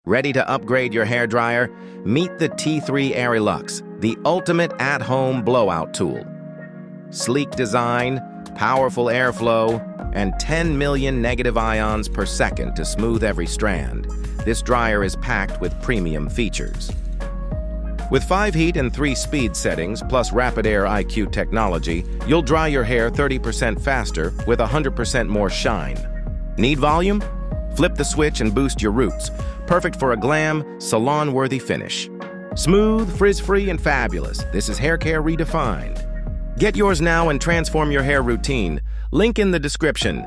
Ready to upgrade your hairdryer? Meet the T3 AireLuxe, the ultimate at-home blowout tool. Sleek design, powerful airflow, and 10 million negative ions per second to smooth every strand. This dryer is packed with premium features. With 5 heat and 3 speed settings, plus RapidAire IQ technology, you'll dry your hair 30% faster with 100% more shine. Need volume? Flip the switch and boost your roots. Perfect for a glam, salon-worthy finish. Smooth, frizz-free, and fabulous. This is hair care redefined. Get yours now and transform your hair routine. Link in the description.